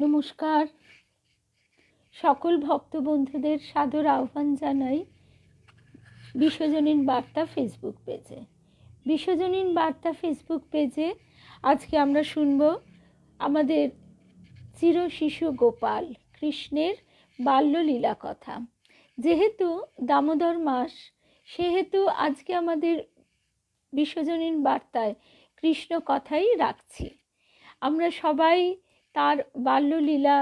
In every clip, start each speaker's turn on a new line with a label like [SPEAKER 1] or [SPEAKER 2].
[SPEAKER 1] নমস্কার, সকল ভক্ত বন্ধুদের সাদর আহ্বান জানাই বিশ্বজনীন বার্তা ফেসবুক পেজে। বিশ্বজনীন বার্তা ফেসবুক পেজে আজকে আমরা শুনব আমাদের চির শিশু গোপাল কৃষ্ণের বাল্যলীলা কথা। যেহেতু দামোদর মাস, সেহেতু আজকে আমাদের বিশ্বজনীন বার্তায় কৃষ্ণ কথাই রাখছি। আমরা সবাই তার বাল্যলীলা,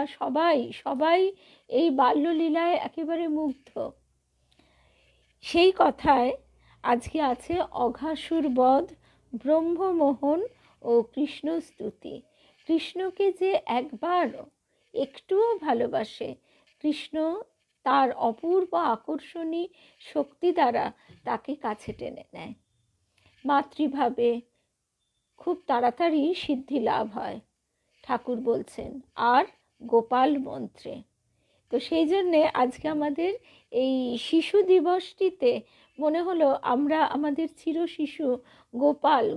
[SPEAKER 1] সবাই এই বাল্যলীলায় একেবারে মুগ্ধ। সেই কথায় আজকে আছে অঘাসুর বধ, ব্রহ্মমোহন ও কৃষ্ণ স্তুতি। কৃষ্ণকে যে একবার একটুও ভালোবাসে, কৃষ্ণ তার অপূর্ব আকর্ষণী শক্তি দ্বারা তাকে কাছে টেনে নেয়। মাতৃভাবে খুব তাড়াতাড়ি সিদ্ধি লাভ হয়, ঠাকুর বলছেন, আর গোপাল মন্ত্রে। তো সেই জন্যে আজকে আমাদের এই শিশু দিবসটিতে মনে হলো আমরা আমাদের চির শিশু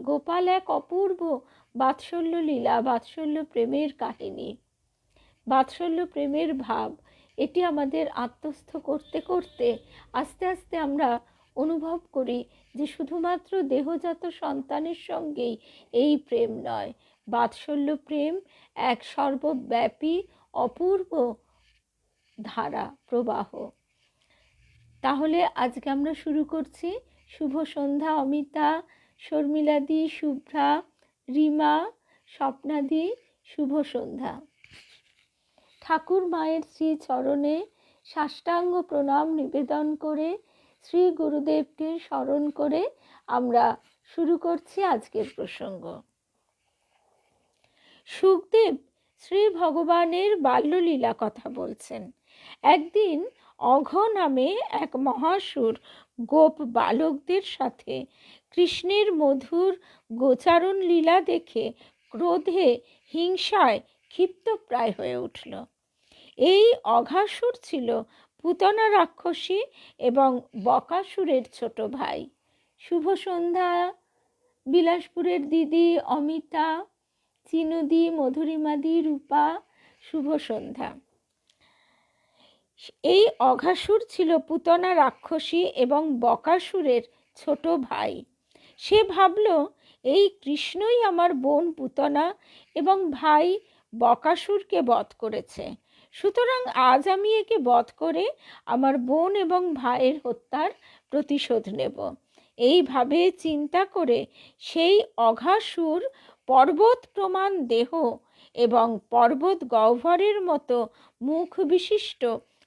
[SPEAKER 1] গোপাল এক অপূর্ব বাৎসল্য লীলা, বাৎসল্য প্রেমের কাহিনী, বাৎসল্য প্রেমের ভাব, এটি আমাদের আত্মস্থ করতে করতে আস্তে আস্তে আমরা অনুভব করি যে শুধুমাত্র দেহজাত সন্তানের সঙ্গেই এই প্রেম নয়, বাৎসল্য প্রেম এক সর্বব্যাপী অপূর্ব ধারা প্রবাহ। তাহলে আজকে আমরা শুরু করছি। শুভ সন্ধ্যা অমিতা, শর্মিলাদি, শুভ্রা, রিমা, স্বপ্নাদি, শুভ সন্ধ্যা। ঠাকুর মায়ের শ্রী চরণে সাষ্টাঙ্গ প্রণাম নিবেদন করে, শ্রী গুরুদেবকে স্মরণ করে আমরা শুরু করছি আজকের প্রসঙ্গ। সুখদেব শ্রী ভগবানের বাল্যলীলা কথা বলছেন। একদিন অঘ নামে এক মহাসুর গোপ বালকদের সাথে কৃষ্ণের মধুর গোচারণ লীলা দেখে ক্রোধে হিংসায় ক্ষিপ্তপ্রায় হয়ে উঠল। এই অঘাসুর ছিল পুতনা রাক্ষসী এবং বকাসুরের ছোট ভাই। শুভ সন্ধ্যা বিলাসপুরের দিদি অমিতা, চিনুদি, মধুরিমাদি, রূপা, শুভ সন্ধ্যা। এই অঘাসুর ছিল পুতনা রাক্ষসী এবং বকাসুরের ছোট ভাই। সে ভাবল, এই কৃষ্ণই আমার বোন পুতনা এবং ভাই বকাসুরকে বধ করেছে, সুতরাং আজ আমি একে বধ করে আমার বোন এবং ভাইয়ের হত্যার প্রতিশোধ নেব। এইভাবে চিন্তা করে সেই অঘাসুর পর্বত প্রমাণ দেহ এবং পর্বত গহ্বরের মতো মুখ বিশিষ্ট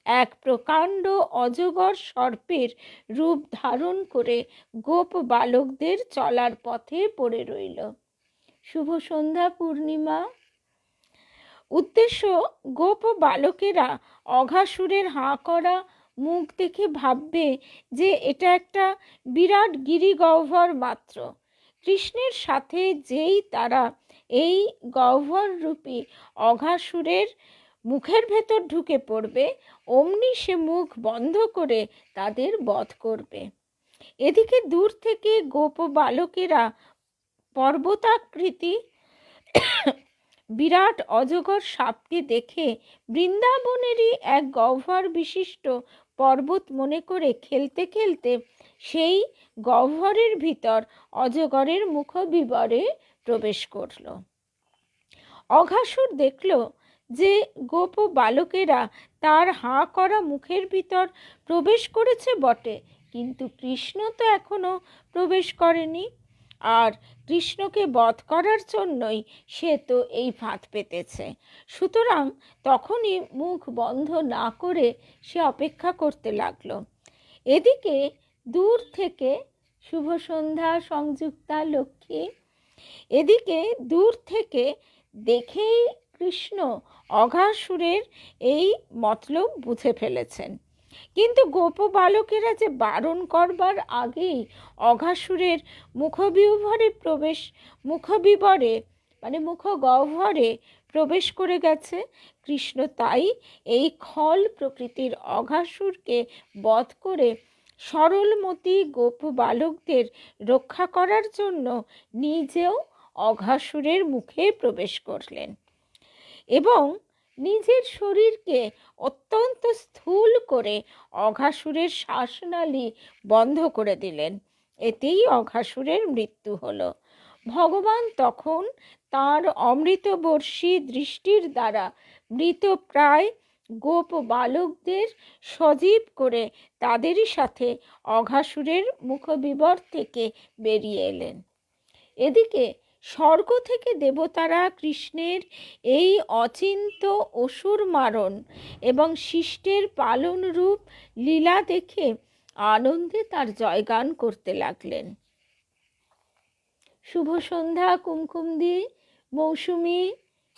[SPEAKER 1] এক প্রকাণ্ড অজগর সর্পের রূপ ধারণ করে গোপ বালকদের চলার পথে পড়ে রইল। শুভ সন্ধ্যা পূর্ণিমা। উদ্দেশ্য, গোপ বালকেরা অঘাসুরের হাঁ করা মুখ দেখে ভাববে যে এটা একটা বিরাট গিরিগহ্বর মাত্র। কৃষ্ণের সাথে যেই তারা এই গহ্বর রূপী অঘাসুরের মুখের ভেতর ঢুকে পড়বে, অমনি সে মুখ বন্ধ করে তাদের বধ করবে। এদিকে দূর থেকে গোপ বালকেরা পর্বতাকৃতি বিরাট অজগর সাপকে দেখে বৃন্দাবনেরই এক গহ্বর বিশিষ্ট পর্বত মনে করে খেলতে খেলতে সেই গহ্বরের ভিতর অজগরের মুখবিবরে প্রবেশ করল। অঘাসুর দেখল যে গোপ বালকেরা তার হাঁ করা মুখের ভিতর প্রবেশ করেছে বটে, কিন্তু কৃষ্ণ তো এখনো প্রবেশ করেনি, আর কৃষ্ণকে বধ করার জন্যই সে তো এই ফাঁদ পেতেছে। সুতরাং তখনই মুখ বন্ধ না করে সে অপেক্ষা করতে লাগলো। এদিকে দূর থেকে শুভ সন্ধ্যা সংযুক্তা, লক্ষ্মী। এদিকে দূর থেকে দেখেই কৃষ্ণ অঘাসুরের এই মতলব বুঝে ফেলেছেন, কিন্তু গোপ বালকেরা যে বারণ করবার আগেই অঘাসুরের মুখবিবরে মানে মুখগহ্বরে প্রবেশ করে গেছে। কৃষ্ণ তাই এই খল প্রকৃতির অঘাসুরকে বধ করে সরলমতি গোপ বালকদের রক্ষা করার জন্য নিজেও অঘাসুরের মুখে প্রবেশ করলেন এবং নিজের শরীরকে অত্যন্ত স্থূল করে অঘাসুরের শ্বাসনালী বন্ধ করে দিলেন। এতেই অঘাসুরের মৃত্যু হলো। ভগবান তখন তাঁর অমৃতবর্ষী দৃষ্টির দ্বারা মৃত প্রায় গোপ বালকদের সজীব করে তাদেরই সাথে অঘাসুরের মুখবিবর থেকে বেরিয়ে এলেন। এদিকে স্বর্গ থেকে দেবতারা কৃষ্ণের এই অচিন্ত অসুর মারণ এবং শিষ্টের পালন রূপ লীলা দেখে আনন্দে তার জয়গান করতে লাগলেন। শুভ সন্ধ্যা কুমকুমদি, মৌসুমী,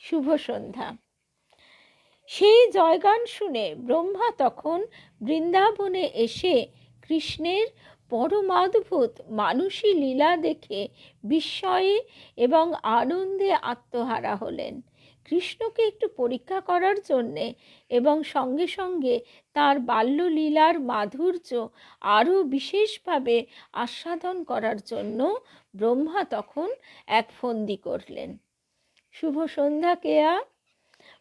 [SPEAKER 1] শুভ সন্ধ্যা। সেই জয়গান শুনে ব্রহ্মা তখন বৃন্দাবনে এসে কৃষ্ণের পরমাদ্ভুত মানুষী লীলা দেখে বিস্ময়ে এবং আনন্দে আত্মহারা হলেন। কৃষ্ণকে একটু পরীক্ষা করার জন্যে এবং সঙ্গে সঙ্গে তার বাল্যলীলার মাধুর্য আরও বিশেষভাবে আস্বাদন করার জন্য ব্রহ্মা তখন এক ফন্দি করলেন। শুভ সন্ধ্যা কেয়া।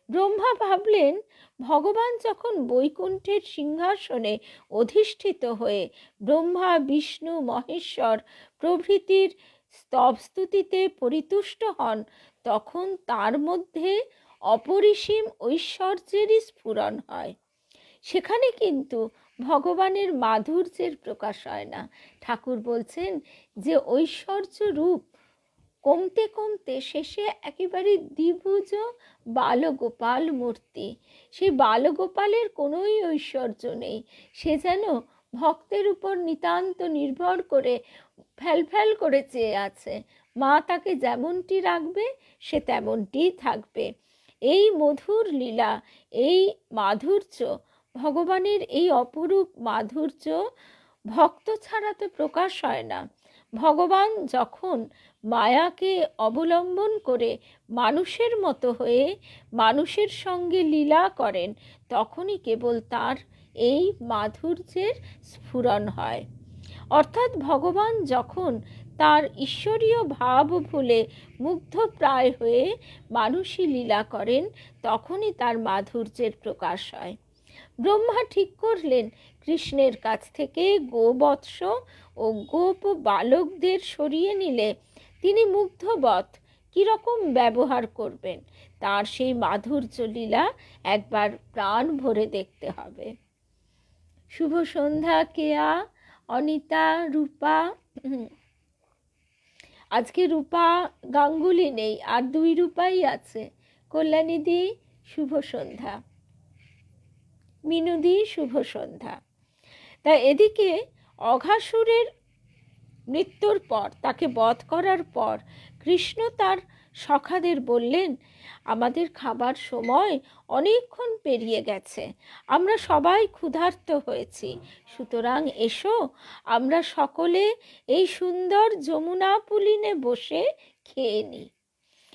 [SPEAKER 1] ব্রহ্মা ভাবলেন, ভগবান যখন বৈকুণ্ঠের সিংহাসনে অধিষ্ঠিত হয়ে ব্রহ্মা বিষ্ণু মহেশ্বর প্রভৃতির স্তবস্তুতিতে পরিতুষ্ট হন, তখন তার মধ্যে অপরিসীম ঐশ্বর্যেরই স্ফুরণ হয়। সেখানে কিন্তু ভগবানের মাধুর্যের প্রকাশ হয় না। ঠাকুর বলছেন যে ঐশ্বর্য রূপ কমতে কমতে শেষে একেবারে দ্বিভুজ বালগোপাল মূর্তি। সেই বালগোপালের কোনোই ঐশ্বর্য নেই। সে যেন ভক্তের উপর নিতান্ত নির্ভর করে ফ্যাল করে চেয়ে আছে। মা তাকে যেমনটি রাখবে সে তেমনটিই থাকবে। এই মধুর লীলা, এই মাধুর্য, ভগবানের এই অপরূপ মাধুর্য ভক্ত ছাড়া তো প্রকাশ হয় না। ভগবান যখন মায়াকে অবলম্বন করে মানুষের মতো হয়ে মানুষের সঙ্গে লীলা করেন, তখনই কেবল তার এই মাধুর্যের স্ফুরণ হয়। অর্থাৎ ভগবান যখন তার ঈশ্বরীয় ভাব ভুলে মুগ্ধপ্রায় হয়ে মানুষই লীলা করেন, তখনই তার মাধুর্যের প্রকাশ হয়। ব্রহ্মা ঠিক করলেন কৃষ্ণের কাছ থেকে গোবৎস ও গোপ বালকদের সরিয়ে নিলে তিনি মুগ্ধবৎ কীরকম ব্যবহার করবেন, তার সেই মাধুর্য লীলা একবার প্রাণ ভরে দেখতে হবে। শুভ সন্ধ্যা কেয়া, অনিতা, রূপা। আজকে রূপা গাঙ্গুলি নেই, আর 2 রূপাই আছে। কল্যাণীদি শুভ সন্ধ্যা, মিনুদি শুভ সন্ধ্যা। তা এদিকে অঘাসুরের মৃত্যুর পর, তাকে বধ করার পর কৃষ্ণ তার সখাদের বললেন, আমাদের খাবার সময় অনেকক্ষণ পেরিয়ে গেছে, আমরা সবাই ক্ষুধার্ত হয়েছি, সুতরাং এসো আমরা সকলে এই সুন্দর যমুনা পুলিনে বসে খেয়ে নিই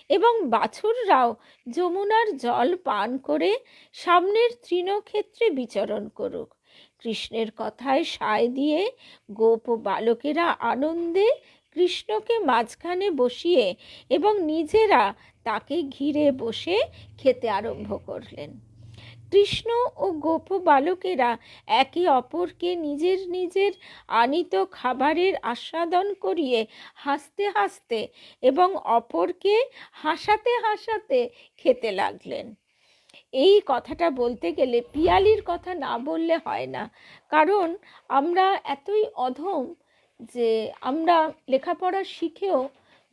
[SPEAKER 1] এবং বাছুররাও যমুনার জল পান করে সামনের তৃণক্ষেত্রে বিচরণ করুক। কৃষ্ণের কথায় সায় দিয়ে গোপ বালকেরা আনন্দে কৃষ্ণকে মাঝখানে বসিয়ে এবং নিজেরা তাকে ঘিরে বসে খেতে আরম্ভ করলেন। কৃষ্ণ ও গোপ বালকেরা একে অপরকে নিজের নিজের আনিত খাবারের আস্বাদন করিয়ে হাসতে হাসতে এবং অপরকে হাসাতে হাসাতে খেতে লাগলেন। এই কথাটা বলতে গেলে পিয়ালির কথা না বললে হয় না, কারণ আমরা এতই অধম যে আমরা লেখাপড়া শিখেও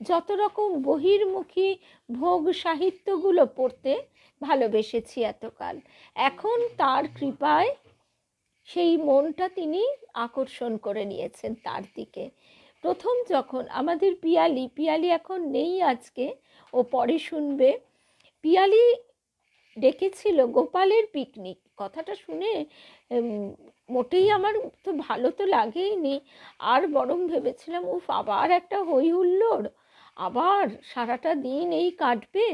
[SPEAKER 1] যত রকম বহির্মুখী ভোগ সাহিত্যগুলো পড়তে ভালোবেসেছি এতকাল, এখন তার কৃপায় সেই মনটা তিনি আকর্ষণ করে নিয়েছেন তার দিকে। প্রথম যখন আমাদের পিয়ালি এখন নেই আজকে, ও পরে শুনবে, পিয়ালি ডেকেছিল গোপালের পিকনিক। কথাটা শুনে মোটেই আমার তো ভালো তো লাগেইনি, আর বরং ভেবেছিলাম উফ আবার একটা হই হুল্লোড়, আবার সারাটা দিন এই কাটবে।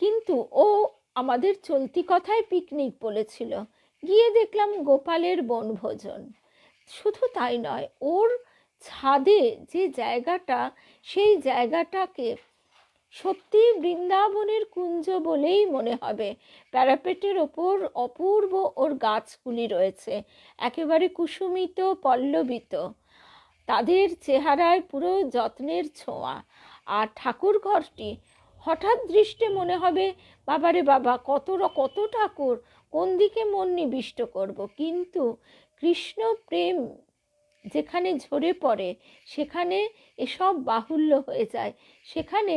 [SPEAKER 1] কিন্তু ও আমাদের চলতি কথায় পিকনিক বলেছিল, গিয়ে দেখলাম গোপালের বনভোজন। শুধু তাই নয়, ওর ছাদে যে জায়গাটা, সেই জায়গাটাকে সত্যি বৃন্দাবনের কুঞ্জ বলেই মনে হবে। প্যারাপেটের ওপর অপূর্ব ওর গাছগুলি রয়েছে, একেবারে কুসুমিত পল্লবিত, তাদের চেহারায় পুরো যত্নের ছোঁয়া। আর ঠাকুর ঘরটি হঠাৎ দৃষ্টে মনে হবে বাবারে বাবা, কত ঠাকুর, কোন দিকে মন নিবিষ্ট করব। কিন্তু কৃষ্ণ প্রেম যেখানে ঝরে পড়ে সেখানে এসব বাহুল্য হয়ে যায়। সেখানে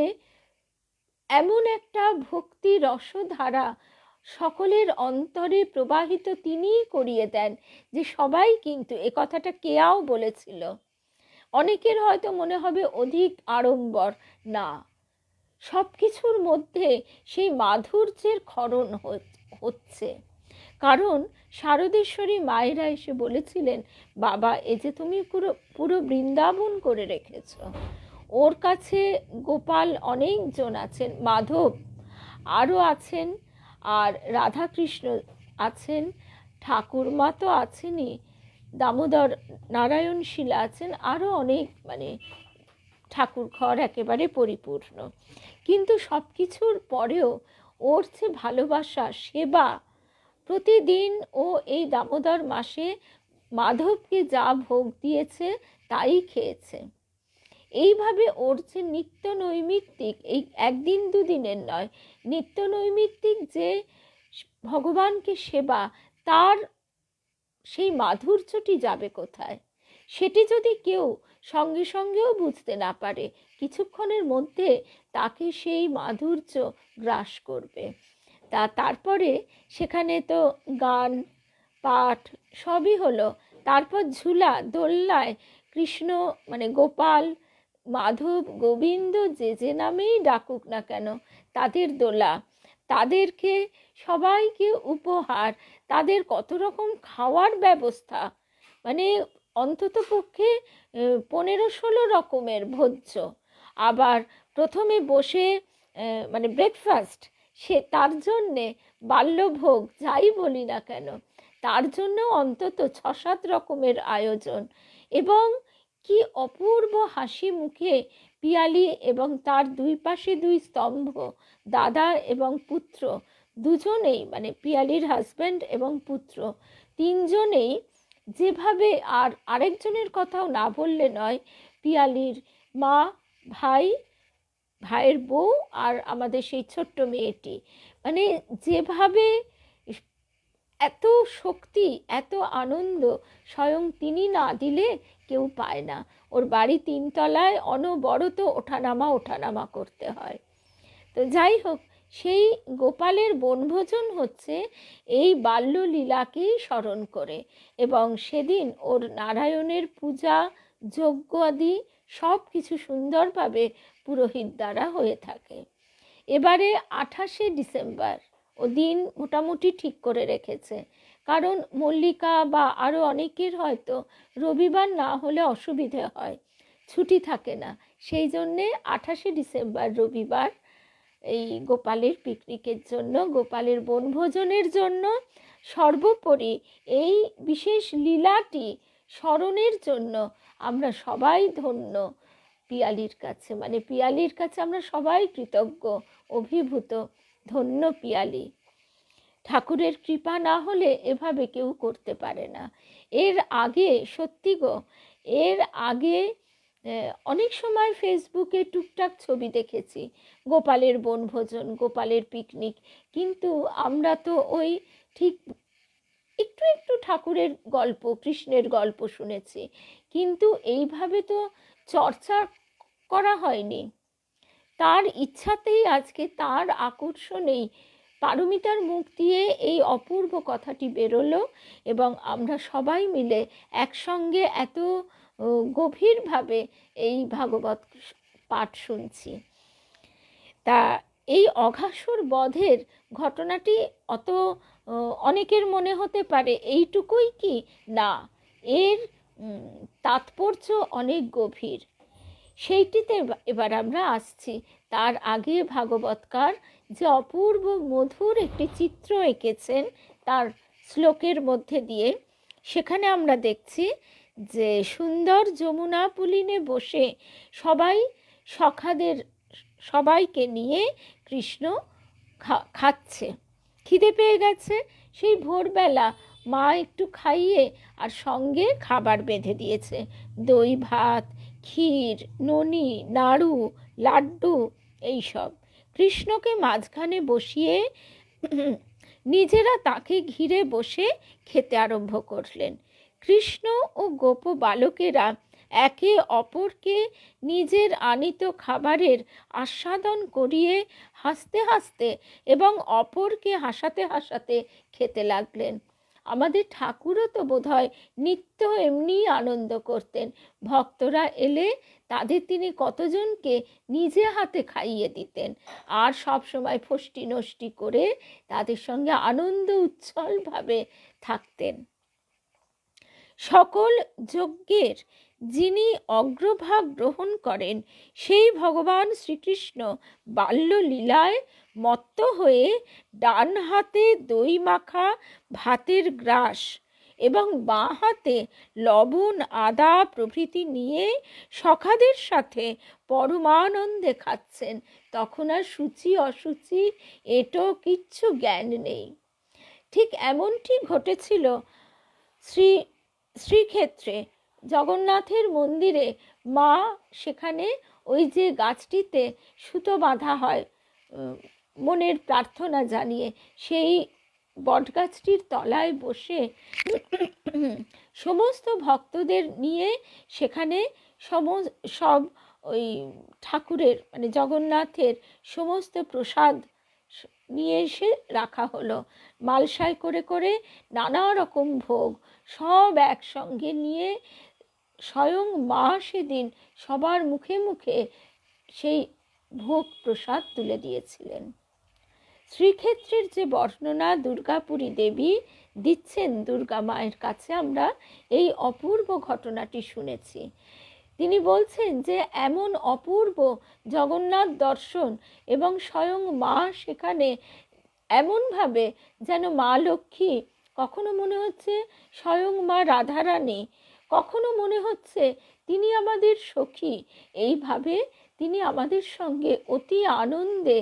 [SPEAKER 1] এমন একটা ভক্তি রসধারা সকলের অন্তরে প্রবাহিত তিনিই করিয়ে দেন, যে সবাই, কিন্তু এ কথাটা কেয়াও বলেছিল, অনেকের হয়তো মনে হবে অধিক আড়ম্বর, না, সব কিছুর মধ্যে সেই মাধুর্যের ক্ষরণ হচ্ছে। কারণ শারদেশ্বরী মায়েরা এসে বলেছিলেন, বাবা এ যে তুমি পুরো পুরো বৃন্দাবন করে রেখেছ। ওর কাছে গোপাল অনেকজন আছেন, মাধব আরও আছেন, আর রাধাকৃষ্ণ আছেন, ঠাকুরমা তো আছেনই, দামোদর নারায়ণ শিলা আছেন, আরও অনেক, মানে ঠাকুর ঘর একেবারে পরিপূর্ণ। কিন্তু সব কিছুর পরেও ওর যে ভালোবাসা, সেবা, প্রতিদিন ও এই দামোদর মাসে মাধবকে যা ভোগ দিয়েছে তাই খেয়েছে। এইভাবে ওর যে নিত্য নৈমিত্তিক, এই একদিন দুদিনের নয়, নিত্য নৈমিত্তিক যে ভগবানকে সেবা, তার সেই মাধুর্যটি যাবে কোথায়? সেটি যদি কেউ সঙ্গে সঙ্গেও বুঝতে না পারে, কিছুক্ষণের মধ্যে তাকে সেই মাধুর্য গ্রাস করবে। তারপরে সেখানে তো গান পাঠ সবই হলো। তারপর ঝুলা, দোলনায় কৃষ্ণ, মানে গোপাল, মাধব, গোবিন্দ যে নামেই ডাকুক না কেন, তাদের দোলা, তাদেরকে সবাইকে উপহার, তাদের কত রকম খাওয়ার ব্যবস্থা, মানে অন্তত পক্ষে 15-16 রকমের ভোজ্য। আবার প্রথমে বসে মানে ব্রেকফাস্ট, সে তার জন্যে বাল্যভোগ যাই বলি না কেন, তার জন্য অন্তত 6-7 রকমের আয়োজন। এবং কি অপূর্ব হাসি মুখে পিয়ালি এবং তার দুই পাশে 2 স্তম্ভ, দাদা এবং পুত্র দুজনেই, মানে পিয়ালির হাজব্যান্ড এবং পুত্র তিনজনেই যেভাবে, আর আরেকজনের কথাও না বললে নয়, পিয়ালির মা, ভাই, ভাইয়ের বউ, আর আমাদের সেই ছোট্ট মেয়েটি, মানে যেভাবে এত শক্তি, এত আনন্দ স্বয়ং তিনি না দিলে কেউ পায় না। ওর বাড়ি 3 তলায়, অনবরত ওঠানামা করতে হয়। তো যাই হোক, সেই গোপালের বনভোজন হচ্ছে এই বাল্যলীলাকেই স্মরণ করে, এবং সেদিন ওর নারায়ণের পূজা, যজ্ঞ আদি সব কিছু সুন্দরভাবে পুরোহিত দ্বারা হয়ে থাকে। এবারে 28শে ডিসেম্বর ও দিন মোটামুটি ঠিক করে রেখেছে, কারণ মল্লিকা বা আরও অনেকের হয়তো রবিবার না হলে অসুবিধে হয়, ছুটি থাকে না, সেই জন্যে 28শে ডিসেম্বর রবিবার এই গোপালের পিকনিকের জন্য, গোপালের বনভোজনের জন্য, সর্বোপরি এই বিশেষ লীলাটি স্মরণের জন্য আমরা সবাই ধন্য পিয়ালির কাছে, মানে পিয়ালির কাছে আমরা সবাই কৃতজ্ঞ, অভিভূত, ধন্য পিয়ালি। ঠাকুরের কৃপা না হলে এভাবে কেউ করতে পারে না। এর আগে সত্যি গো, এর আগে অনেক সময় ফেসবুকে টুকটাক ছবি দেখেছি গোপালের বনভোজন, গোপালের পিকনিক, কিন্তু আমরা তো ওই ঠিক একটু একটু ঠাকুরের গল্প, কৃষ্ণের গল্প শুনেছি, কিন্তু এইভাবে তো চর্চা করা হয়নি। তার ইচ্ছাতেই আজকে, তার আকর্ষণেই পারমিতার মুখ দিয়ে এই অপূর্ব কথাটি বেরোলো, এবং আমরা সবাই মিলে একসঙ্গে এত গভীরভাবে এই ভাগবত পাঠ শুনছি। তা এই অঘাসুর বধের ঘটনাটি অত অনেকের মনে হতে পারে এইটুকুই কি, না, এর তাৎপর্য অনেক গভীর। সেইটিতে এবার আমরা আসছি। তার আগে ভাগবতকার যে অপূর্ব মধুর একটি চিত্র এঁকেছেন তার শ্লোকের মধ্যে দিয়ে, সেখানে আমরা দেখছি যে সুন্দর যমুনা পুলিনে বসে সবাই সখাদের সবাইকে নিয়ে কৃষ্ণ খাচ্ছে। খিদে পেয়ে গেছে, সেই ভোরবেলা মা একটু খাইয়ে আর সঙ্গে খাবার বেঁধে দিয়েছে, দই ভাত, ক্ষীর, ননি, নাড়ু, লাড্ডু, এইসব। কৃষ্ণকে মাঝখানে বসিয়ে নিজেরা তাকে ঘিরে বসে খেতে আরম্ভ করলেন। কৃষ্ণ ও গোপ বালকেরা একে অপরকে নিজের আনিত খাবারের আস্বাদন করিয়ে হাসতে হাসতে এবং অপরকে হাসাতে হাসাতে খেতে লাগলেন। আমাদের ঠাকুরও তো বোধহয় নিত্য এমনি আনন্দ করতেন। ভক্তরা এলে তাদের তিনি কতজনকে নিজে হাতে খাইয়ে দিতেন, আর সব সময় ফষ্টি নষ্টি করে তাদের সঙ্গে আনন্দ উচ্ছলভাবে থাকতেন। সকল যজ্ঞের যিনি অগ্রভাগ গ্রহণ করেন সেই ভগবান শ্রীকৃষ্ণ বাল্যলীলায় মত্ত হয়ে ডান হাতে দই মাখা ভাতের গ্রাস এবং বাঁ হাতে লবণ, আদা প্রভৃতি নিয়ে সখাদের সাথে পরমানন্দে খাচ্ছেন। তখন আর সূচি অসুচি এটো কিচ্ছু জ্ঞান নেই। ঠিক এমনটি ঘটেছিল শ্রীক্ষেত্রে জগন্নাথের মন্দিরে। মা সেখানে ওই যে গাছটিতে সুতো বাঁধা হয় মনের প্রার্থনা জানিয়ে, সেই বটগাছটির তলায় বসে সমস্ত ভক্তদের নিয়ে সেখানে সব ওই ঠাকুরের মানে জগন্নাথের সমস্ত প্রসাদ নিয়ে এসে রাখা হলো। মালসায় করে করে নানা রকম ভোগ সব একসঙ্গে নিয়ে স্বয়ং মা সেদিন সবার মুখে মুখে সেই ভোগ প্রসাদ তুলে দিয়েছিলেন। শ্রীক্ষেত্রের যে বর্ণনা দুর্গাপুরী দেবী দিচ্ছেন দুর্গা মায়ের কাছে, আমরা এই অপূর্ব ঘটনাটি শুনেছি। তিনি বলছেন যে এমন অপূর্ব জগন্নাথ দর্শন এবং স্বয়ং মা সেখানে এমনভাবে যেন মা লক্ষ্মী, কখনো মনে হচ্ছে স্বয়ং মা রাধারানী, কখনো মনে হচ্ছে তিনি আমাদের সখী। এইভাবে তিনি আমাদের সঙ্গে অতি আনন্দে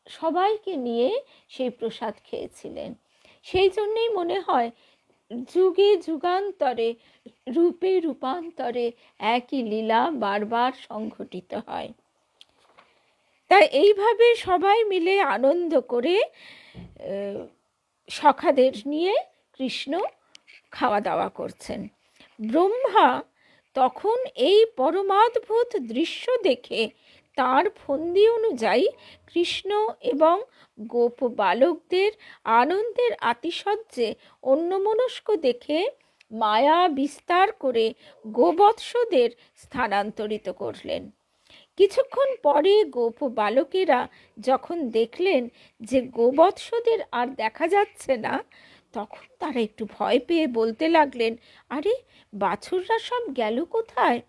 [SPEAKER 1] সবাইকে নিয়ে সেই প্রসাদ খেয়েছিলেন। সেই জন্যেই মনে হয় যুগে যুগান্তরে রূপে রূপান্তরে একই লীলা বারবার সংঘটিত হয়। তাই এইভাবে সবাই মিলে আনন্দ করে সখাদের নিয়ে কৃষ্ণ খাওয়া দাওয়া করছেন। ব্রহ্মা তখন এই পরমাদ্ভুত দৃশ্য দেখে তার ফন্দি অনুযায়ী কৃষ্ণ এবং গোপ বালকদের আনন্দের আতিশয্যে অন্যমনস্ক দেখে মায়া বিস্তার করে গোবৎসদের স্থানান্তরিত করলেন। কিছুক্ষণ পরে গোপ বালকেরা যখন দেখলেন যে গোবৎসদের আর দেখা যাচ্ছে না, তখন তারা একটু ভয় পেয়ে বলতে লাগলেন, আরে বাছুররা সব গেল কোথায়?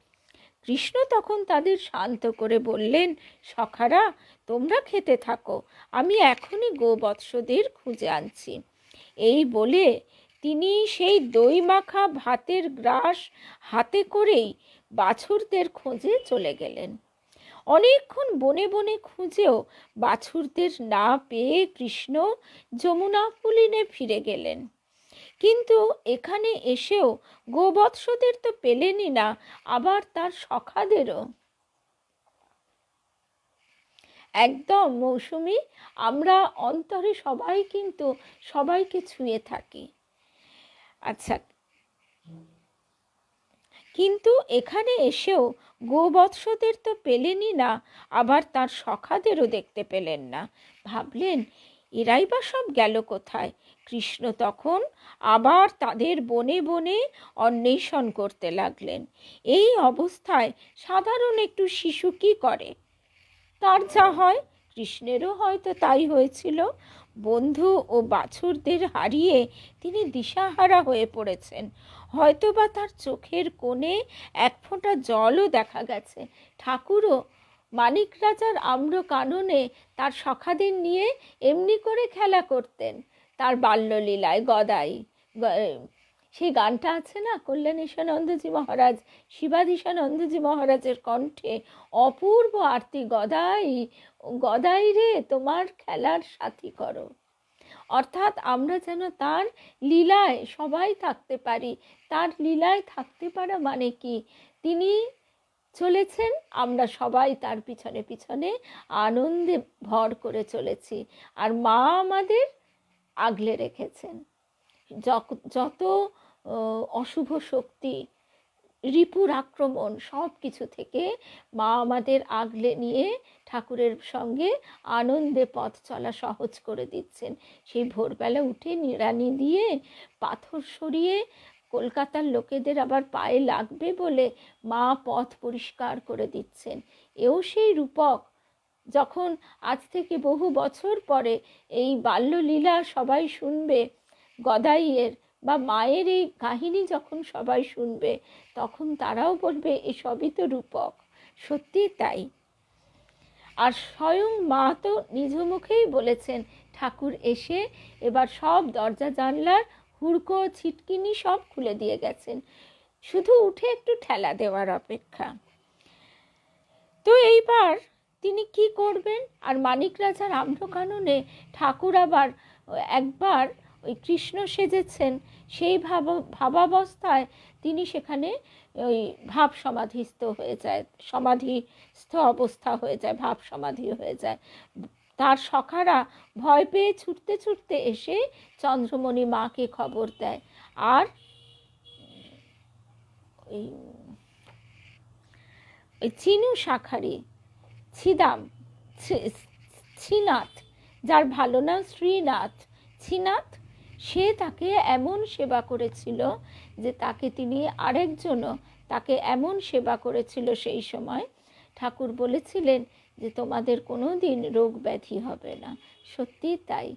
[SPEAKER 1] কৃষ্ণ তখন তাদের শান্ত করে বললেন, সখারা তোমরা খেতে থাকো, আমি এখনই গোবৎসদের খুঁজে আনছি। এই বলে তিনি সেই দই মাখা ভাতের গ্রাস হাতে করেই বাছুরদের খোঁজে চলে গেলেন। অনেকক্ষণ বনে বনে খুঁজেও বাছুরদের না পেয়ে কৃষ্ণ যমুনা পুলিনে ফিরে গেলেন। কিন্তু এখানে এসেও গোবৎসদের তো পেলেনই না, আবার তার সখাদেরও। একদম মৌসুমী, আমরা অন্তরে সবাই কিন্তু সবাইকে ছুঁয়ে থাকি। আচ্ছা, কিন্তু এখানে এসেও গোবৎসদের তো পেলেনই না, আবার তার সখাদেরও দেখতে পেলেন না। ভাবলেন এরাই বা সব গেল কোথায়? কৃষ্ণ তখন আবার তাদের বনে বনে অন্বেষণ করতে লাগলেন। এই অবস্থায় সাধারণ একটু শিশু কি করে? তার যা হয়, কৃষ্ণেরও হয়তো তাই হয়েছিল। বন্ধু ও বাছুরদের হারিয়ে তিনি দিশাহারা হয়ে পড়েছেন। হয়তোবা তার চোখের কোণে এক ফোঁটা জলও দেখা গেছে। ঠাকুরও মানিক রাজার আম্র কাননে তার সখাদের নিয়ে এমনি করে খেলা করতেন তার বাল্যলীলায় গদাই। সেই গানটা আছে না, কল্যাণেশানন্দজি মহারাজ, শিবাধীশানন্দজি মহারাজের কণ্ঠে, অপূর্ব আরতি, গদাই গদাই রে তোমার খেলার সাথী করো। অর্থাৎ আমরা যেন তার লীলায় সবাই থাকতে পারি। তার লীলায় থাকতে পারা মানে কি, তিনি চলেছেন, আমরা সবাই তার পিছনে পিছনে আনন্দে ভর করে চলেছি, আর মা আমাদের আগলে রেখেছেন। যত অশুভ শক্তি, রিপুর আক্রমণ, সব কিছু থেকে মা আমাদের আগলে নিয়ে ঠাকুরের সঙ্গে আনন্দে পথ চলা সহজ করে দিচ্ছেন। সেই ভোরবেলা উঠে নিড়ানি দিয়ে পাথর সরিয়ে কলকাতার লোকেদের আবার পায়ে লাগবে বলে মা পথ পরিষ্কার করে দিচ্ছেন। এও সেই রূপক, যখন আজ থেকে বহু বছর পরে এই বাল্যলীলা সবাই শুনবে, গদাইয়ের বা মায়ের এই কাহিনী যখন সবাই শুনবে, তখন তারাও বলবে এসবই তো রূপক। সত্যি তাই। আর স্বয়ং মা তো নিজ মুখেই বলেছেন, ঠাকুর এসে এবার সব দরজা জানলার হুড়কো ছিটকিনি সব খুলে দিয়ে গেছেন, শুধু উঠে একটু ঠেলা দেওয়ার অপেক্ষা। তো এইবার তিনি কি করবেন? আর মানিক রাজার আম্রকাননে ঠাকুর আবার একবার ওই কৃষ্ণ সেজেছেন, সেই ভাবাবস্থায় তিনি সেখানে ওই ভাব সমাধিস্থ হয়ে যায়, সমাধিস্থ অবস্থা হয়ে যায়, ভাব সমাধি হয়ে যায়। তার সখারা ভয় পেয়ে ছুটতে ছুটতে এসে চন্দ্রমণি মাকে খবর দেয়। আর ওই চিনু শাখারি শ্রীনাথ, যার ভালো নাম শ্রীনাথ, শ্রীনাথ, সে তাকে এমন সেবা করেছিল যে তিনি আরেকজনও তাকে এমন সেবা করেছিল সেই সময়, ঠাকুর বলেছিলেন যে তোমাদের কোনো দিন রোগ ব্যাধি হবে না। সত্যি তাই।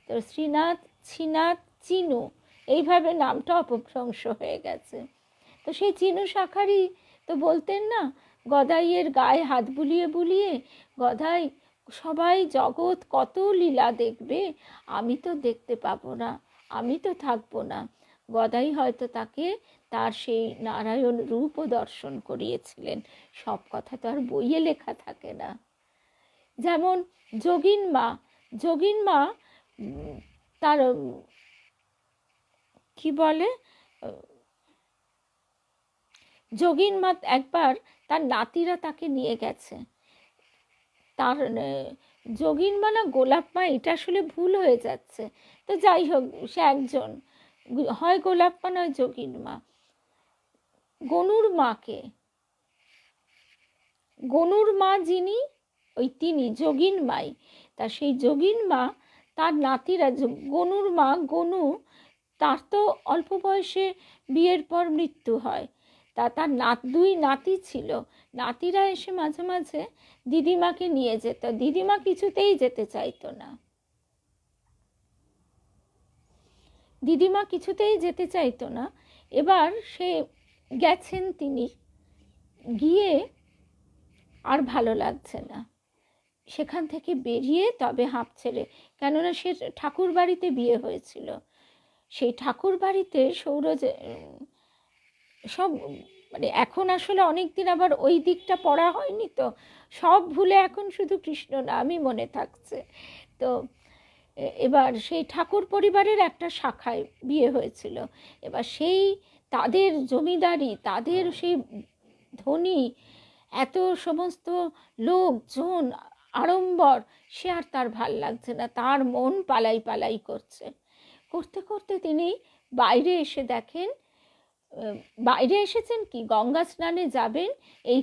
[SPEAKER 1] তো শ্রীনাথ, চিনু, এইভাবে নামটা অপভ্রংশ হয়ে গেছে। তো সেই চিনু শাখারি তো বলতেন না, গদাইয়ের গায়ে হাত বুলিয়ে বুলিয়ে, গদাই সবাই জগৎ কত লীলা দেখবে, আমি তো দেখতে পাবো না, আমি তো থাকবো না। গদাই হয়তো তাকে তার সেই নারায়ণ রূপও দর্শন করিয়েছিলেন। সব কথা তো আর বইয়ে লেখা থাকে না। যেমন যোগিন মা তার কি বলে, যোগিন মা একবার তার নাতিরা তাকে নিয়ে গেছে। তার যোগিন মা না গোলাপ মা, এটা আসলে ভুল হয়ে যাচ্ছে, তো যাই হোক সে একজন, হয় গোলাপ মা নয় যোগিন মা। গনুর মা যিনি, ওই তিনি যোগিন মাই। তা সেই যোগিন মা তার নাতিরা, গনুর মা গনু, তার তো অল্প বয়সে বিয়ের পর মৃত্যু হয়। তার দুই নাতি ছিল, নাতিরা এসে মাঝে মাঝে দিদিমাকে নিয়ে যেত, দিদিমা কিছুতেই যেতে চাইতো না, এবার সে গেছেন, তিনি গিয়ে আর ভালো লাগছে না, সেখান থেকে বেরিয়ে তবে হাঁপ ছেড়ে, কেননা সে ঠাকুর বাড়িতে বিয়ে হয়েছিল, সেই ঠাকুর বাড়িতে সৌরজ সব মানে এখন আসলে অনেক দিন আবার ওই দিকটা পড়া হয়নি, তো সব ভুলে এখন শুধু কৃষ্ণ নামই মনে থাকছে। তো এবার সেই ঠাকুর পরিবারের একটা শাখায় বিয়ে হয়েছিল। এবার সেই তাদের জমিদারি, তাদের সেই ধনী, এত সমস্ত লোকজন, আড়ম্বর, সে আর তার ভাল লাগছে না, তার মন পালাই পালাই করছে। করতে করতে তিনি বাইরে এসেছেন কি, গঙ্গা স্নানে যাবেন এই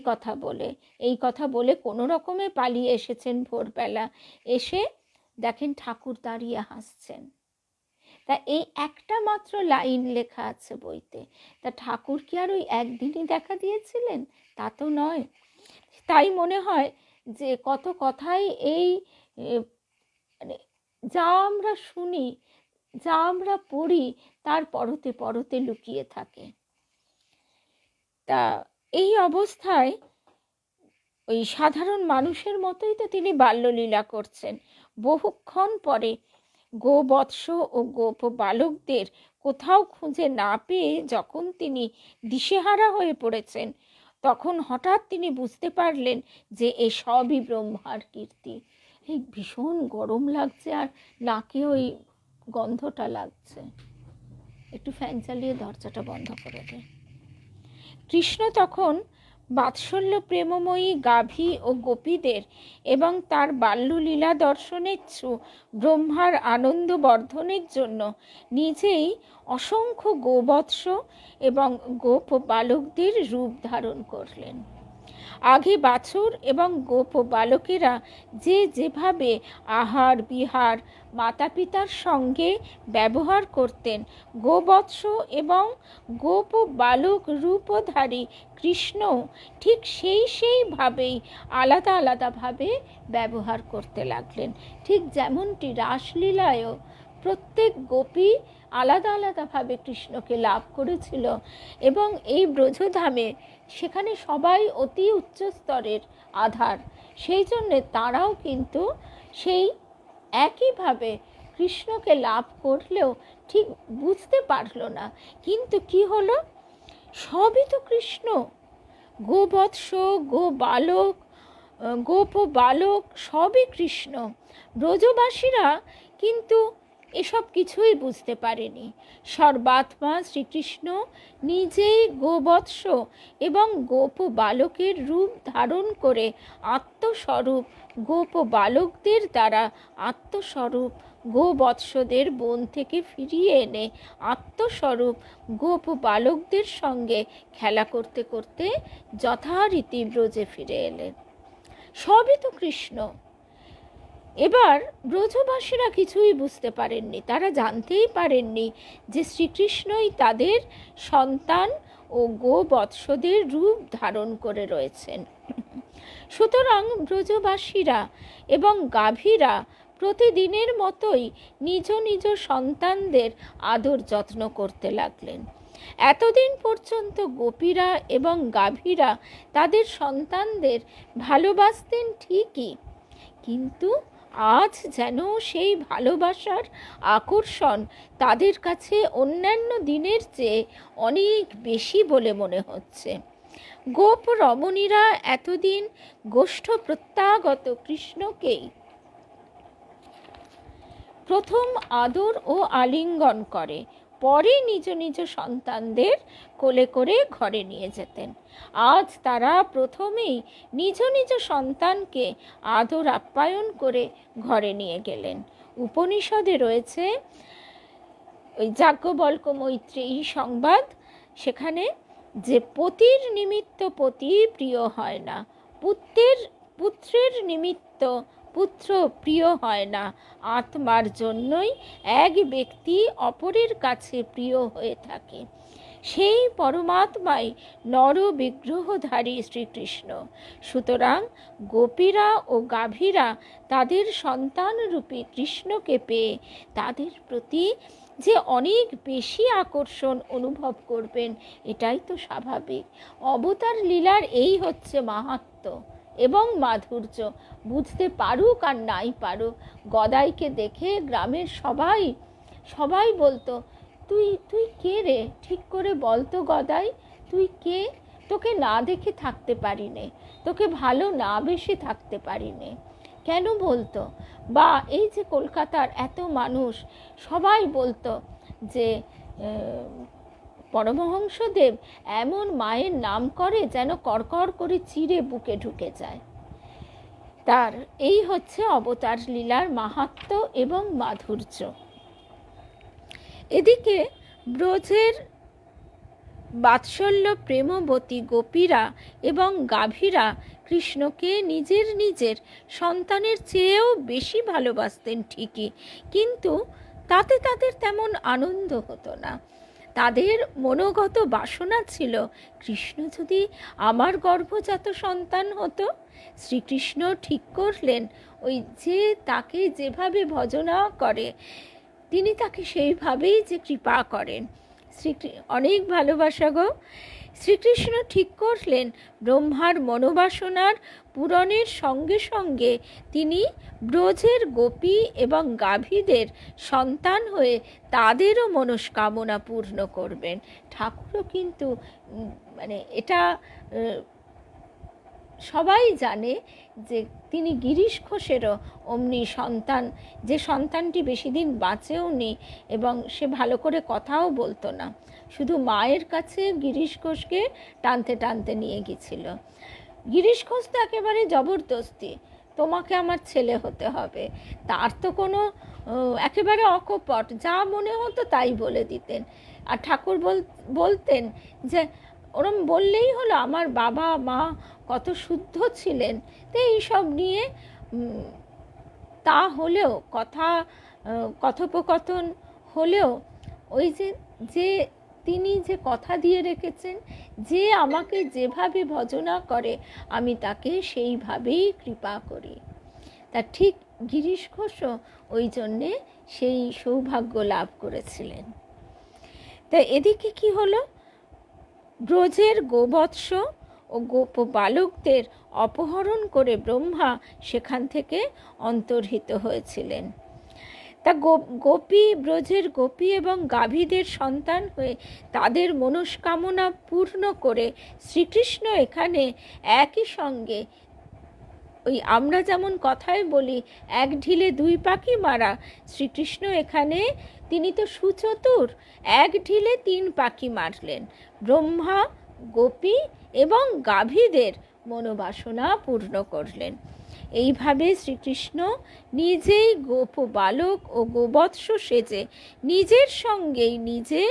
[SPEAKER 1] কথা বলে কোনো রকমে পালিয়ে এসেছেন ভোরবেলা। এসে দেখেন ঠাকুর দাঁড়িয়ে হাসছেন। তা এই একটা মাত্র লাইন লেখা আছে বইতে, তা ঠাকুর কি আর ওই একদিনই দেখা দিয়েছিলেন? তা তো নয়। তাই মনে হয় যে কত কথাই এই মানে যা আমরা শুনি, যা আমরা পড়ি, তার পরতে পরতে লুকিয়ে থাকে। তা এই অবস্থায় ওই সাধারণ মানুষের মতোই তো তিনি বাল্যলীলা করছেন। বহুক্ষণ পরে গোবৎস ও গোপ বালকদের কোথাও খুঁজে না পেয়ে যখন তিনি দিশেহারা হয়ে পড়েছেন, তখন হঠাৎ তিনি বুঝতে পারলেন যে এ সবই ব্রহ্মার কীর্তি। এই ভীষণ গরম লাগছে আর নাকে ওই গন্ধটা লাগছে। একটু ফ্যান চালিয়ে দরজাটা বন্ধ করে দে। কৃষ্ণ তখন বাৎসল্য প্রেমময়ী গাভী ও গোপীদের এবং তার বাল্যলীলা দর্শনেচ্ছু ব্রহ্মার আনন্দ বর্ধনের জন্য নিজেই অসংখ্য গোবৎস এবং গোপ বালকদের রূপ ধারণ করলেন। আগে বাছুর এবং গোপ বালকেরা যে যেভাবে আহার বিহার মাতা পিতার সঙ্গে ব্যবহার করতেন, গোবৎস এবং গোপ বালক রূপধারী কৃষ্ণ ঠিক সেইভাবেই আলাদা আলাদাভাবে ব্যবহার করতে লাগলেন। ঠিক যেমনটি রাসলীলায়ও প্রত্যেক গোপী আলাদা আলাদাভাবে কৃষ্ণকে লাভ করেছিল এবং এই ব্রজধামে সেখানে সবাই অতি উচ্চ স্তরের আধার, সেই জন্যে তারাও কিন্তু সেই একইভাবে কৃষ্ণকে লাভ করলেও ঠিক বুঝতে পারল না। কিন্তু কি হলো, সবই তো কৃষ্ণ। গোবৎস, গোবালক, গোপ বালক সবই কৃষ্ণ। ব্রজবাসীরা কিন্তু এসব কিছুই বুঝতে পারেনি। সর্বাত্মা শ্রীকৃষ্ণ নিজেই গোবৎস এবং গোপ বালকের রূপ ধারণ করে আত্মস্বরূপ গোপ বালকদের দ্বারা আত্মস্বরূপ গোবৎসদের বন থেকে ফিরিয়ে এনে আত্মস্বরূপ গোপ বালকদের সঙ্গে খেলা করতে করতে যথারীতি ব্রজে ফিরে এলেন। সবই তো কৃষ্ণ। এবার ব্রজবাসীরা কিছুই বুঝতে পারেননি, তারা জানতেই পারেননি যে শ্রীকৃষ্ণই তাদের সন্তান ও গোবৎসদের রূপ ধারণ করে রয়েছেন। সুতরাং ব্রজবাসীরা এবং গাভীরা প্রতিদিনের মতোই নিজ নিজ সন্তানদের আদর যত্ন করতে লাগলেন। এতদিন পর্যন্ত গোপীরা এবং গাভীরা তাদের সন্তানদের ভালোবাসতেন ঠিকই, কিন্তু আজ যেন সেই ভালোবাসার আকর্ষণ তাদের কাছে অন্যান্য দিনের চেয়ে অনেক বেশি বলে মনে হচ্ছে। গোপ রমণীরা এতদিন গোষ্ঠ প্রত্যাগত কৃষ্ণকেই প্রথম আদর ও আলিঙ্গন করে, পরে নিজ নিজ সন্তানদের কোলে করে ঘরে নিয়ে যেতেন। আজ তারা প্রথমেই নিজ নিজ সন্তানকে আদর আপ্যায়ন করে ঘরে নিয়ে গেলেন। উপনিষদে রয়েছে ওই যাজ্ঞবল্ক্য মৈত্রেয়ী সংবাদ, সেখানে যে পতির নিমিত্ত পতি প্রিয় হয় না, পুত্রের নিমিত্ত পুত্র প্রিয় হয় না, আত্মার জন্যই এক ব্যক্তি অপরের কাছে প্রিয় হয়ে থাকে। সেই পরমাত্মাই নর বিগ্রহধারী শ্রীকৃষ্ণ। সুতরাং গোপীরা ও গাভীরা তাদের সন্তানরূপী কৃষ্ণকে পেয়ে তাদের প্রতি যে অনেক বেশি আকর্ষণ অনুভব করবেন, এটাই তো স্বাভাবিক। অবতার লীলার এই হচ্ছে মাহাত্ম্য এবং মাধুর্য। বুঝতে পারুক আর নাই পারুক, গদাইকে দেখে গ্রামের সবাই বলতো, তুই কে রে, ঠিক করে বলতো গদাই, তুই কে? তোকে না দেখে থাকতে পারি নে, তোকে ভালো না বেশি থাকতে পারি নে। কেন বলতো? বা এই যে কলকাতার এত মানুষ সবাই বলতো যে পরমহংসদেব এমন মায়ের নাম করে যেন কড়কড় করে চিরে বুকে ঢুকে যায়। তার এই হচ্ছে অবতার লীলার মাহাত্ম্য এবং মাধুর্য। এদিকে ব্রজের বাৎসল্য প্রেমবতী গোপীরা এবং গাভীরা কৃষ্ণকে নিজের সন্তানের চেয়েও বেশি ভালোবাসতেন ঠিকই, কিন্তু তাতে তাদের তেমন আনন্দ হতো না। তাদের মনোগত বাসনা ছিল, কৃষ্ণ যদি আমার গর্ভজাত সন্তান হতো। শ্রীকৃষ্ণ ঠিক করলেন, ওই যে তাকে যেভাবে ভজনা করে তিনি তাকে সেইভাবেই যে কৃপা করেন। অনেক ভালোবাসা গো। শ্রীকৃষ্ণ ঠিক করলেন ব্রহ্মার মনোবাসনার পূরণের সঙ্গে সঙ্গে তিনি ব্রজের গোপী এবং গাভীদের সন্তান হয়ে তাদেরও মনস্কামনা পূর্ণ করবেন। ঠাকুরও কিন্তু মানে এটা সবাই জানে যে তিনি গিরিশ ঘোষেরও অমনি সন্তান, যে সন্তানটি বেশি দিন বাঁচেও নি এবং সে ভালো করে কথাও বলতো না, শুধু মায়ের কাছে গিরিশ ঘোষকে টানতে টানতে নিয়ে গেছিল। গিরিশ ঘোষ তো একেবারে জবরদস্তি, তোমাকে আমার ছেলে হতে হবে, তার তো কোনো একেবারে অকপট, যা মনে হতো তাই বলে দিতেন। আর ঠাকুর বলতেন যে ওরম বললেই হলো, আমার বাবা মা কত শুদ্ধ ছিলেন। তো এইসব নিয়ে তা হলেও কথোপকথন হলেও ওই যে তিনি যে কথা দিয়ে রেখেছেন, যে আমাকে যেভাবে ভজনা করে আমি তাকে সেইভাবেই কৃপা করি, তা ঠিক গিরিশ ঘোষও ওই জন্যে সেই সৌভাগ্য লাভ করেছিলেন। তা এদিকে কি হলো, ব্রজের গোবৎস ও গোপ বালকদের অপহরণ করে ব্রহ্মা সেখান থেকে অন্তর্হিত হয়েছিলেন। তা ব্রজের গোপী এবং গাভীদের সন্তান হয়ে তাদের মনস্কামনা পূর্ণ করে শ্রীকৃষ্ণ এখানে একই সঙ্গে, ওই আমরা যেমন কথায় বলি এক ঢিলে দুই পাখি মারা, শ্রীকৃষ্ণ এখানে তিনি তো সুচতুর, এক ঢিলে তিন পাখি মারলেন। ব্রহ্মা, গোপী এবং গাভীদের মনোবাসনা পূর্ণ করলেন। এইভাবে শ্রীকৃষ্ণ নিজেই গোপ বালক ও গোবৎস সেজে নিজের সঙ্গেই নিজে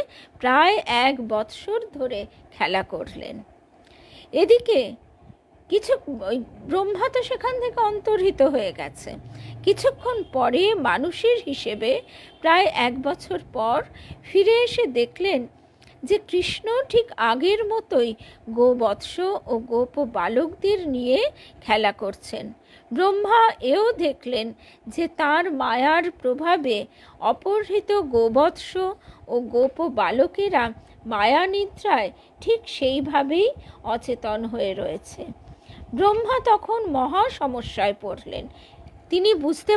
[SPEAKER 1] প্রায় 1 বৎসর ধরে খেলা করলেন। এদিকে ব্রহ্মা তো সেখান থেকে অন্তর্হিত হয়ে গেছে। কিছুক্ষণ পরে মানুষের হিসেবে প্রায় 1 বছর পর ফিরে এসে দেখলেন যে কৃষ্ণ ঠিক আগের মতোই গোবৎস ও গোপ বালকদের নিয়ে খেলা করছেন। ব্রহ্মা এও দেখলেন যে তার মায়ার প্রভাবে অপহৃত গোবৎস ও গোপ বালকেরা মায়ানিদ্রায় ঠিক সেইভাবেই অচেতন হয়ে রয়েছে। ব্রহ্মা তখন মহা সমস্যায় পড়লেন। তিনি বুঝতে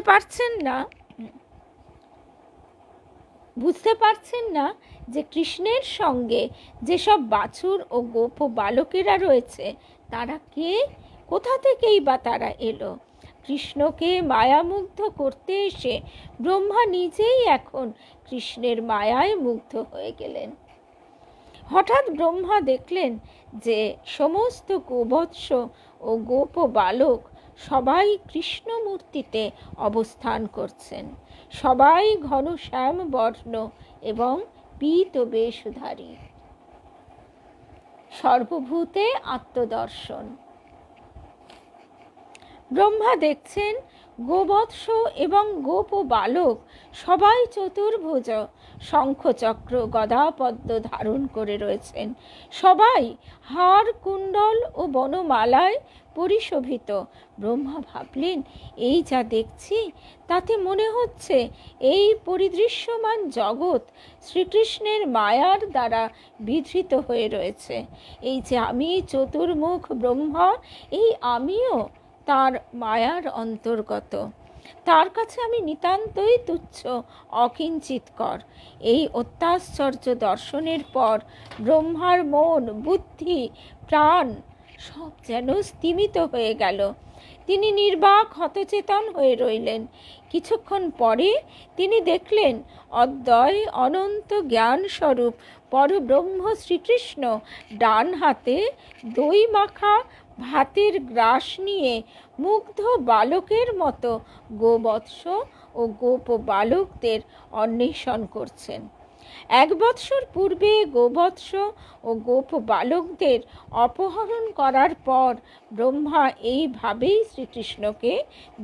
[SPEAKER 1] পারছেন না যে কৃষ্ণের সঙ্গে যেসব বাছুর ও গোপ বালকেরা রয়েছে তারা কে, কোথা থেকেই বা তারা এলো। কৃষ্ণকে মায়ামুগ্ধ করতে এসে ব্রহ্মা নিজেই এখন কৃষ্ণের মায়ায় মুগ্ধ হয়ে গেলেন। হঠাৎ ব্রহ্মা দেখলেন যে সমস্ত গোবৎস ও গোপ বালক সবাই কৃষ্ণমূর্তিতে অবস্থান করছেন। সবাই ঘন শ্যাম বর্ণ এবং পীত বেশধারী, সর্বভূতে আত্মদর্শন। ব্রহ্মা দেখছেন গোবৎস এবং গোপ বালক সবাই চতুর্ভুজ, শঙ্খচক্র গদা পদ্ম ধারণ করে রয়েছেন। সবাই হার কুণ্ডল ও বনমালায় পরিশোভিত। ব্রহ্মা ভাবলেন, এই যা দেখছি তাতে মনে হচ্ছে এই পরিদৃশ্যমান জগৎ শ্রীকৃষ্ণের মায়ার দ্বারা বিধৃত হয়ে রয়েছে। এই যে আমি চতুর্মুখ ব্রহ্মা, এই আমিও তার মায়ার অন্তর্গত। তার কাছে আমি নিতান্তই তুচ্ছ, অকিঞ্চিৎকর। এই অত্যাশ্চর্য দর্শনের পর ব্রহ্মার মন, বুদ্ধি, প্রাণ সব যেন স্তিমিত হয়ে গেল। তিনি নির্বাক হতচেতন হয়ে রইলেন। কিছুক্ষণ পরে তিনি দেখলেন অদ্বয় অনন্ত জ্ঞান স্বরূপ পরব্রহ্ম শ্রীকৃষ্ণ ডান হাতে দই মাখা ভাতের গ্রাস নিয়ে মুগ্ধ বালকের মতো গোবৎস ও গোপ বালকদের অন্বেষণ করছেন। 1 বৎসর পূর্বে গোবৎস ও গোপ বালকদের অপহরণ করার পর ব্রহ্মা এইভাবেই শ্রীকৃষ্ণকে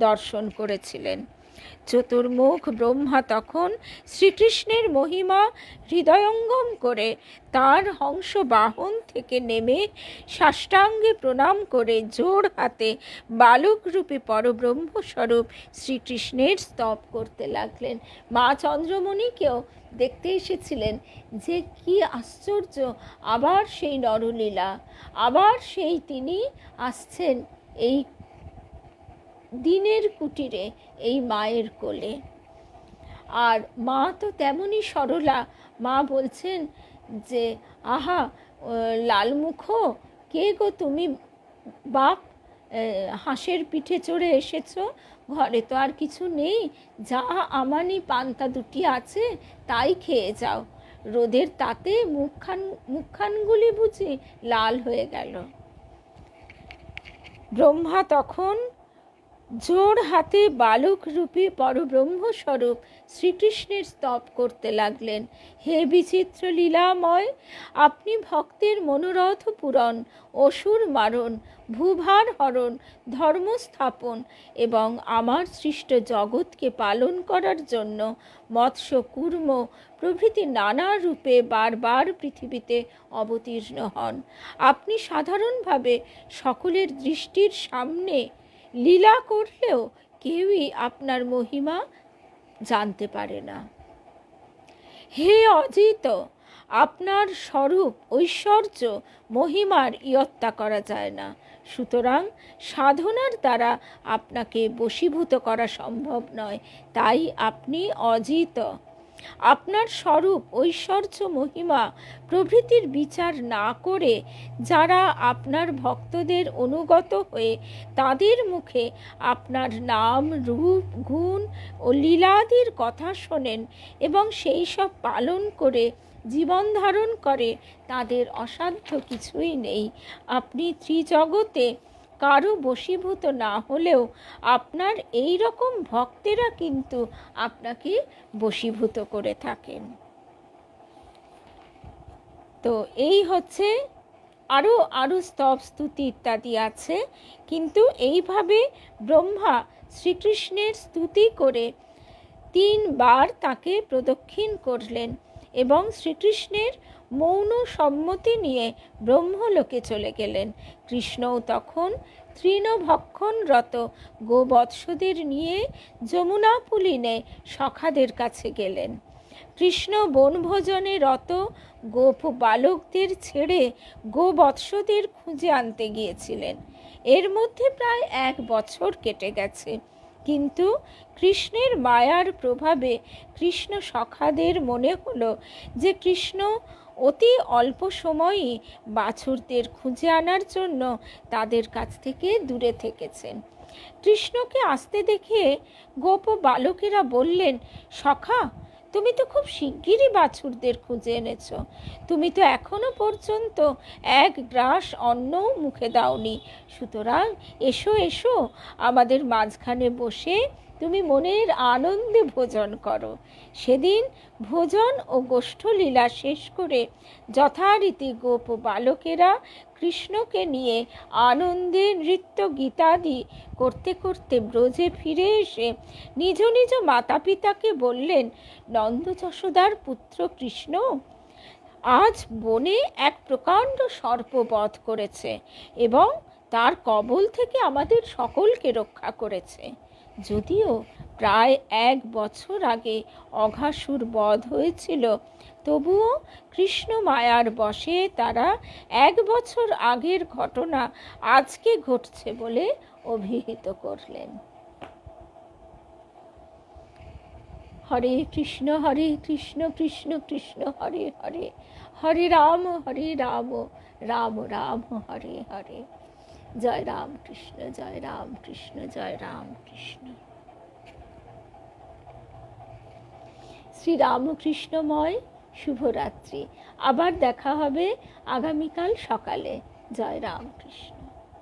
[SPEAKER 1] দর্শন করেছিলেন। চতুর্মুখ ব্রহ্মা তখন শ্রীকৃষ্ণের মহিমা হৃদয়ঙ্গম করে তার হংস বাহন থেকে নেমে সাষ্টাঙ্গে প্রণাম করে জোড় হাতে বালকরূপী পরব্রহ্মস্বরূপ শ্রীকৃষ্ণের স্তব করতে লাগলেন। মা চন্দ্রমণিকেও দেখতে এসেছিলেন যে কি আশ্চর্য, আবার সেই নরলীলা, আবার সেই তিনি আসছেন এই দিনের কুটিরে এই মায়ের কোলে। আর মা তো তেমনই সরলা। মা বলছেন যে, আহা লালমুখ, কে গো তুমি বাপ? হাঁসের পিঠে চড়ে এসেছো, ঘরে তো আর কিছু নেই, যা আমানি পান্তা দুটি আছে তাই খেয়ে যাও। রোদের তাতে মুখখানগুলি বুঝি লাল হয়ে গেল। ব্রহ্মা তখন জোর হাতে বালক রূপী পরব্রহ্মস্বরূপ শ্রীকৃষ্ণের স্তব করতে লাগলেন। হে বিচিত্র লীলাময়, আপনি ভক্তের মনোরথ পূরণ, অসুর মারণ, ভূভার হরণ, ধর্ম স্থাপন এবং আমার সৃষ্ট জগৎকে পালন করার জন্য মৎস্য, কূর্ম প্রভৃতি নানা রূপে বারবার পৃথিবীতে অবতীর্ণ হন। আপনি সাধারণভাবে সকলের দৃষ্টির সামনে লীলা করলেও কেউই আপনার মহিমা জানতে পারে না। হে অজিত, আপনার স্বরূপ, ঐশ্বর্য, মহিমার ইয়ত্তা করা যায় না। সুতরাং সাধনার দ্বারা আপনাকে বশীভূত করা সম্ভব নয়, তাই আপনি অজিত। আপনার স্বরূপ, ঐশ্বর্য, মহিমা প্রভৃতির বিচার না করে যারা আপনার ভক্তদের অনুগত হয়ে তাদের মুখে আপনার নাম, রূপ, গুণ ও লীলাদির কথা শোনেন এবং সেই সব পালন করে জীবন ধারণ করে, তাদের অসাধ্য কিছুই নেই। আপনি ত্রিজগতে কারো বশীভূত না হলেও আপনার এই রকম ভক্তেরা কিন্তু আপনাকে বশীভূত করে থাকেন। তো এই হচ্ছে, আরও স্তব, স্তুতি ইত্যাদি আছে, কিন্তু এইভাবে ব্রহ্মা শ্রীকৃষ্ণের স্তুতি করে 3 বার তাকে প্রদক্ষিণ করলেন এবং শ্রীকৃষ্ণের মৌন সম্মতি নিয়ে ব্রহ্মলোকে চলে গেলেন। কৃষ্ণও তখন তৃণভক্ষণরত গোবৎসদের নিয়ে যমুনা পুলিনে সখাদের কাছে গেলেন। কৃষ্ণ বনভোজনে রত গোপ বালকদের ছেড়ে গোবৎসদের খুঁজে আনতে গিয়েছিলেন। এর মধ্যে প্রায় 1 বছর কেটে গেছে, কিন্তু কৃষ্ণের মায়ার প্রভাবে কৃষ্ণ সখাদের মনে হলো যে কৃষ্ণ অতি অল্প সময়ই বাছুরদের খুঁজে আনার জন্য তাদের কাছ থেকে দূরে থেকেছেন। কৃষ্ণকে আসতে দেখে গোপ বালকেরা বললেন, সখা, তুমি তো খুব শিগগিরই বাছুরদের খুঁজে এনেছ। তুমি তো এখনো পর্যন্ত 1 গ্রাস অন্নও মুখে দাওনি। সুতরাং এসো এসো, আমাদের মাঝখানে বসে তুমি মনের আনন্দে ভোজন করো। সেদিন ভোজন ও গোষ্ঠলীলা শেষ করে যথারীতি গোপ বালকেরা কৃষ্ণকে নিয়ে আনন্দে নৃত্য গীতাদি করতে করতে ব্রজে ফিরে এসে নিজ নিজ মাতা পিতাকে বললেন, নন্দ যশোদার পুত্র কৃষ্ণ আজ বনে এক প্রকাণ্ড সর্প বধ করেছে এবং তার কবল থেকে আমাদের সকলকে রক্ষা করেছে। যদিও প্রায় 1 বছর আগে অঘাসুর বধ হয়েছিল, তবুও কৃষ্ণ মায়ার বশে তারা 1 বছর আগের ঘটনা আজকে ঘটছে বলে অভিহিত করলেন। হরে কৃষ্ণ কৃষ্ণ কৃষ্ণ হরে হরে, হরে রাম রাম রাম হরে হরে। জয় রাম কৃষ্ণ, জয় রাম কৃষ্ণ, জয় রাম কৃষ্ণ। শ্রীরামকৃষ্ণময় শুভরাত্রি। আবার দেখা হবে আগামীকাল সকালে। জয় রাম কৃষ্ণ।